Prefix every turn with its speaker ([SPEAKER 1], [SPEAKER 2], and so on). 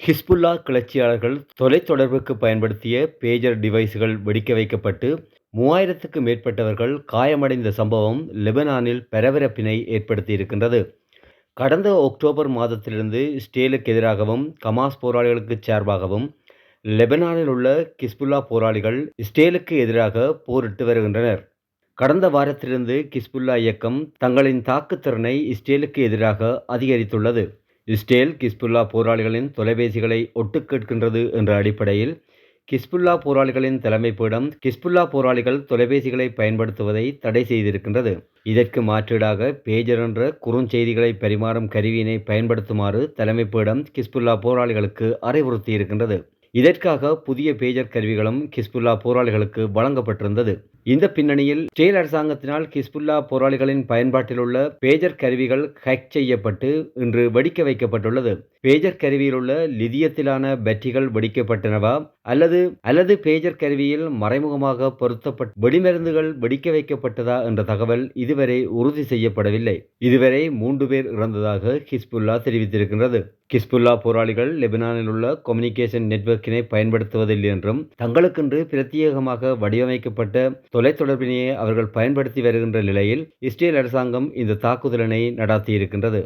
[SPEAKER 1] Hezbollah கிளர்ச்சியாளர்கள் தொலைத்தொடர்புக்கு பயன்படுத்திய pager டிவைஸ்கள் வெடிக்க வைக்கப்பட்டு 3000க்கும் மேற்பட்டவர்கள் காயமடைந்த சம்பவம் லெபனானில் பரபரப்பினை ஏற்படுத்தியிருக்கின்றது. கடந்த அக்டோபர் மாதத்திலிருந்து இஸ்ரேலுக்கு எதிராகவும் ஹமாஸ் போராளிகளுக்கு சார்பாகவும் லெபனானில் உள்ள ஹிஸ்புல்லா போராளிகள் இஸ்ரேலுக்கு எதிராக போரிட்டு வருகின்றனர். கடந்த வாரத்திலிருந்து ஹிஸ்புல்லா இயக்கம் தங்களின் தாக்குத்திறனை இஸ்ரேலுக்கு எதிராக அதிகரித்துள்ளது. இஸ்ரேல் ஹிஸ்புல்லா போராளிகளின் தொலைபேசிகளை ஒட்டுக் கேட்கின்றது என்ற அடிப்படையில் ஹிஸ்புல்லா போராளிகளின் தலைமை பீடம் ஹிஸ்புல்லா போராளிகள் தொலைபேசிகளை பயன்படுத்துவதை தடை செய்திருக்கின்றது. இதற்கு மாற்றீடாக பேஜர் என்ற குறுஞ்செய்திகளை பரிமாறும் கருவியினை பயன்படுத்துமாறு தலைமை பீடம் ஹிஸ்புல்லா போராளிகளுக்கு அறிவுறுத்தியிருக்கின்றது. இதற்காக புதிய பேஜர் கருவிகளும் ஹிஸ்புல்லா போராளிகளுக்கு வழங்கப்பட்டிருந்தது. இந்த பின்னணியில் இஸ்ரேல் அரசாங்கத்தினால் ஹிஸ்புல்லா போராளிகளின் பயன்பாட்டில் உள்ள பேஜர் கருவிகள் ஹேக் செய்யப்பட்டு இன்று வெடிக்க வைக்கப்பட்டுள்ளது. பேஜர் கருவியில் உள்ள லிதியத்திலான பேட்டரிகள் வெடிக்கப்பட்டனவா அல்லது பேஜர் கருவியில் மறைமுகமாக பொருத்தப்பட்ட வெடிமருந்துகள் வெடிக்க வைக்கப்பட்டதா என்ற தகவல் இதுவரை உறுதி செய்யப்படவில்லை. இதுவரை 3 பேர் இறந்ததாக ஹிஸ்புல்லா தெரிவித்திருக்கின்றது. ஹிஸ்புல்லா போராளிகள் லெபனானில் உள்ள கம்யூனிகேஷன் நெட்வொர்க்கினை பயன்படுத்துவதில்லை என்றும் தங்களுக்கென்று பிரத்யேகமாக வடிவமைக்கப்பட்ட தொலைத்தொடர்பினையே அவர்கள் பயன்படுத்தி வருகின்ற நிலையில் இஸ்ரேல் அரசாங்கம் இந்த தாக்குதலினை நடாத்தியிருக்கின்றது.